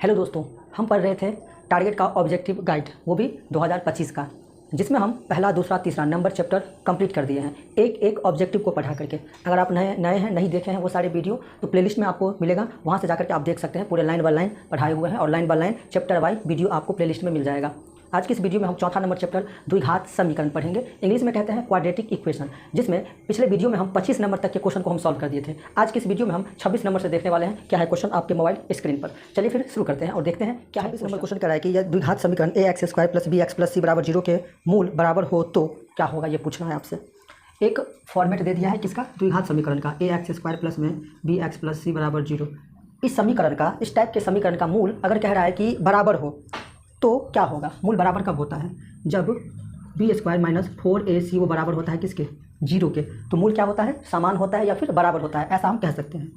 Hello दोस्तों, हम पढ़ रहे थे टारगेट का ऑब्जेक्टिव गाइड, वो भी 2025 का, जिसमें हम पहला दूसरा तीसरा नंबर चैप्टर कंप्लीट कर दिए हैं एक एक ऑब्जेक्टिव को पढ़ा करके। अगर आप नए हैं, नहीं देखे हैं वो सारे वीडियो, तो प्लेलिस्ट में आपको मिलेगा, वहाँ से जाकर के आप देख सकते हैं। पूरे लाइन बाय लाइन पढ़ाए हुए हैं और line by line chapter wise video आपको प्लेलिस्ट में मिल जाएगा। आज की इस वीडियो में हम चौथा नंबर चैप्टर द्विघात समीकरण पढ़ेंगे। इंग्लिश में कहते हैं क्वाड्रेटिक इक्वेशन, जिसमें पिछले वीडियो में हम 25 नंबर तक के क्वेश्चन को हम सॉल्व कर दिए थे। आज की इस वीडियो में हम 26 नंबर से देखने वाले हैं क्या है क्वेश्चन आपके मोबाइल स्क्रीन पर। चलिए फिर शुरू करते हैं और देखते हैं क्या है। 26 नंबर क्वेश्चन कह रहा है कि यह द्विघात समीकरण ax² + bx + c = 0 के मूल बराबर हो तो क्या होगा, ये पूछना है आपसे। एक फॉर्मेट दे दिया है किसका, द्विघात समीकरण का, ax² + में bx + c = 0। इस समीकरण का, इस टाइप के समीकरण का मूल अगर कह रहा है कि बराबर हो तो क्या होगा। मूल बराबर कब होता है, जब b² - 4ac वो बराबर होता है किसके, 0 के। तो मूल क्या होता है, समान होता है या फिर बराबर होता है, ऐसा हम कह सकते हैं।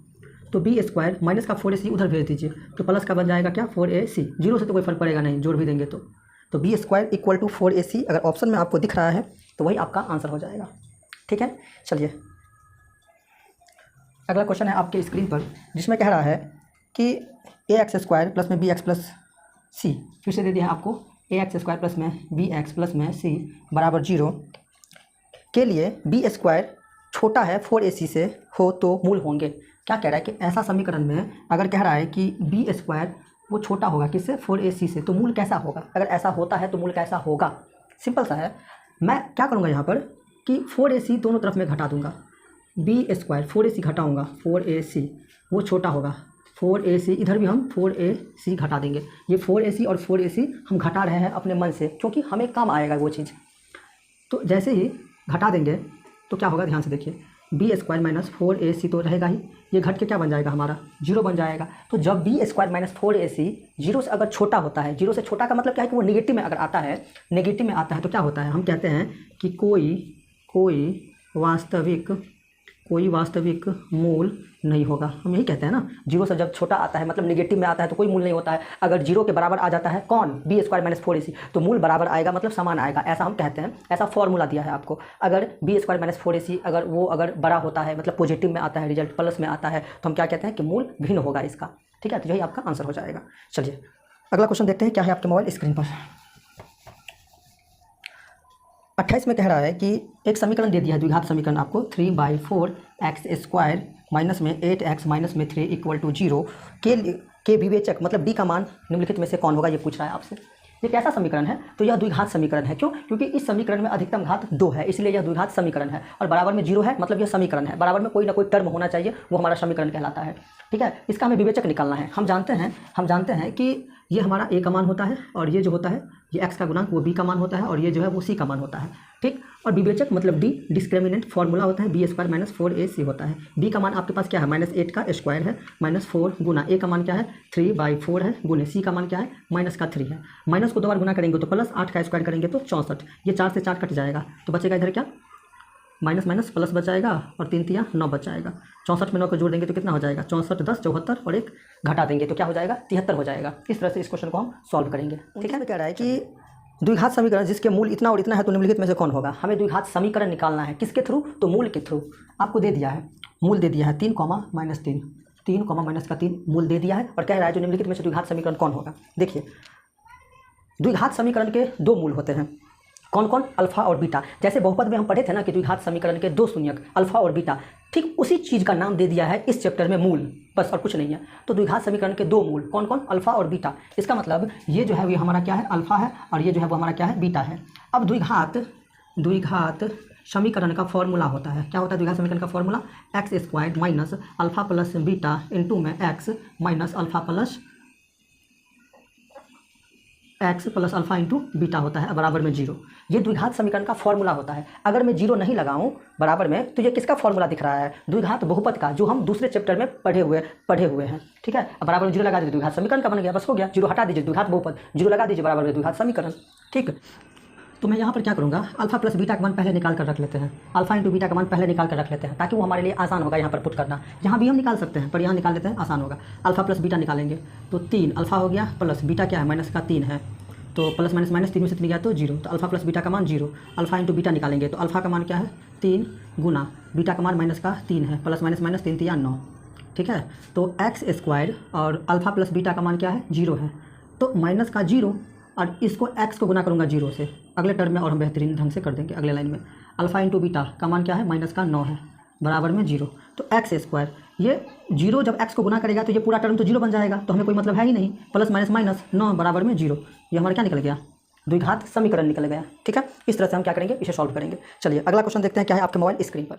तो b² माइनस का 4ac उधर भेज दीजिए तो प्लस का बन जाएगा क्या, 4ac। 0 से तो कोई फर्क पड़ेगा नहीं, जोड़ भी देंगे तो b² = 4ac अगर ऑप्शन में आपको दिख रहा है तो वही आपका आंसर हो जाएगा। ठीक है, चलिए अगला क्वेश्चन है आपके स्क्रीन पर, जिसमें कह रहा है कि ax² + में bx + c, फिर से दे दिया है आपको ax² + में bx + में c = 0 के लिए b² छोटा है 4ac से हो तो मूल होंगे। क्या कह रहा है कि ऐसा समीकरण में अगर कह रहा है कि b² वो छोटा होगा किससे, 4ac से, तो मूल कैसा होगा। अगर ऐसा होता है तो मूल कैसा होगा, सिंपल सा है। मैं क्या करूँगा यहाँ पर कि 4ac दोनों तरफ में घटा दूंगा, b² 4ac घटाऊँगा, 4ac वो छोटा होगा, 4ac इधर भी हम 4ac घटा देंगे। ये 4ac और 4ac हम घटा रहे हैं अपने मन से, क्योंकि हमें काम आएगा वो चीज़। तो जैसे ही घटा देंगे तो क्या होगा, ध्यान से देखिए, b² - 4ac तो रहेगा ही, ये घट के क्या बन जाएगा हमारा, 0 बन जाएगा। तो जब b² - 4ac 0 से अगर छोटा होता है, 0 से छोटा का मतलब क्या है कि वो नेगेटिव में अगर आता है, नेगेटिव में आता है तो क्या होता है, हम कहते हैं कि कोई वास्तविक मूल नहीं होगा। हम यही कहते हैं ना, 0 से जब छोटा आता है मतलब नेगेटिव में आता है तो कोई मूल नहीं होता है। अगर 0 के बराबर आ जाता है कौन, b² - 4ac, तो मूल बराबर आएगा मतलब समान आएगा, ऐसा हम कहते हैं। ऐसा फॉर्मूला दिया है आपको। अगर b² - 4ac अगर बड़ा होता है मतलब पॉजिटिव में आता है, रिजल्ट प्लस में आता है, तो हम क्या कहते हैं कि मूल भिन्न होगा इसका। ठीक है, तो यही आपका आंसर हो जाएगा। चलिए अगला क्वेश्चन देखते हैं क्या है आपके मोबाइल स्क्रीन पर। 28 में कह रहा है कि एक समीकरण दे दिया है, द्विघात समीकरण आपको, 3/4x² माइनस में 8x माइनस में 3 = 0 के विवेचक मतलब d का मान निम्नलिखित में से कौन होगा, ये पूछ रहा है आपसे। ये कैसा समीकरण है, तो यह द्विघात समीकरण है। क्यों, क्योंकि इस समीकरण में अधिकतम घात 2 है, इसलिए यह द्विघात समीकरण है। और बराबर में 0 है मतलब यह समीकरण है, बराबर में कोई ना कोई टर्म होना चाहिए, वो हमारा समीकरण कहलाता है। ठीक है, इसका हमें विवेचक निकालना है। हम जानते हैं कि ये हमारा a का मान होता है और ये जो होता है ये x का गुणांक वो b का मान होता है और ये जो है वो c का मान होता है। ठीक, और विवेचक मतलब d डिस्क्रिमिनेंट फॉर्मूला होता है, b² - 4ac होता है। b का मान आपके पास क्या है, -8 का स्क्वायर है, -4 गुना a का मान क्या है, 3/4 है, गुने c का मान क्या है, -3 है। माइनस को 2 बार गुना करेंगे तो प्लस, 8 का स्क्वायर करेंगे तो 64। ये 4 से 4 कट जाएगा तो बचेगा इधर क्या, माइनस माइनस प्लस बच जाएगा और 3 × 9 बच जाएगा। 64 में 9 को जोड़ देंगे तो कितना हो जाएगा, 64 10 74 और 1 घटा देंगे तो क्या हो जाएगा, 73 हो जाएगा। इस तरह से इस क्वेश्चन को हम सॉल्व करेंगे। ठीक है, कह रहा है कि द्विघात समीकरण जिसके मूल इतना और इतना है तो निम्नलिखित में से कौन होगा। हमें द्विघात समीकरण निकालना है, किसके थ्रू, तो मूल के थ्रू। आपको दे दिया है, मूल दे दिया है 3, -3, 3, -3 मूल दे दिया है और कह रहा है जो निम्नलिखित में से द्विघात समीकरण कौन होगा। देखिए द्विघात समीकरण के 2 मूल होते हैं, कौन कौन, अल्फा और बीटा। जैसे बहुपद में हम पढ़े थे ना कि द्विघात समीकरण के 2 शून्यक अल्फा और बीटा, ठीक उसी चीज़ का नाम दे दिया है इस चैप्टर में मूल, बस और कुछ नहीं है। तो द्विघात समीकरण के 2 मूल कौन कौन, अल्फा और बीटा। इसका मतलब ये जो है वो हमारा क्या है, अल्फा है, और ये जो है वो हमारा क्या है, बीटा है। अब द्विघात समीकरण का फॉर्मूला होता है, क्या होता है द्विघात समीकरण का formula, x² - alpha plus beta into में x minus alpha plus x plus alpha into beta होता है बराबर में 0। ये द्विघात समीकरण का फॉर्मूला होता है। अगर मैं 0 नहीं लगाऊं बराबर में तो ये किसका फॉर्मूला दिख रहा है, द्विघात बहुपद का, जो हम दूसरे चैप्टर में पढ़े हुए हैं। ठीक है, अब बराबर में 0 लगा दीजिए, द्विघात समीकरण का बन गया, बस हो गया। 0 हटा दीजिए, द्विघात बहुपद, 0 लगा दीजिए, बराबर में द्विघात समीकरण। ठीक, तो मैं यहाँ पर क्या करूँगा, अल्फा प्लस बीटा का मान पहले निकाल कर रख लेते हैं, अल्फा इंटू बीटा का मान पहले निकाल कर रख लेते हैं, ताकि वो हमारे लिए आसान होगा यहाँ पर पुट करना। यहाँ भी हम निकाल सकते हैं पर यहाँ निकाल लेते हैं, आसान होगा। अल्फा प्लस बीटा निकालेंगे तो 3 अल्फा हो गया, प्लस बीटा क्या है, -3 है, तो प्लस माइनस माइनस 3 में से 3 गया तो 0, तो अल्फा प्लस बीटा का मान 0। अल्फा इंटू बीटा निकालेंगे तो अल्फा का मान क्या है, 3 गुना बीटा का मान -3 है, प्लस माइनस माइनस 3 × 9 ठीक है। तो एक्स स्क्वायर और अल्फ़ा प्लस बीटा का मान क्या है, 0 है। तो माइनस का 0 और इसको एक्स को गुना करूँगा 0 से अगले टर्म में, और हम बेहतरीन ढंग से कर देंगे अगले लाइन में। अल्फ़ा इंटू बीटा का मान क्या है, माइनस का 9 है, बराबर में 0। तो एक्स स्क्वायर, ये 0 जब एक्स को गुना करेगा तो ये पूरा टर्म तो 0 बन जाएगा, तो हमें कोई मतलब है ही नहीं। प्लस माइनस माइनस 9 बराबर में 0, ये हमारा क्या निकल गया, द्विघात समीकरण निकल गया। ठीक है, इस तरह से हम क्या करेंगे, इसे सॉल्व करेंगे। चलिए अगला क्वेश्चन देखते हैं क्या है आपके मोबाइल स्क्रीन पर।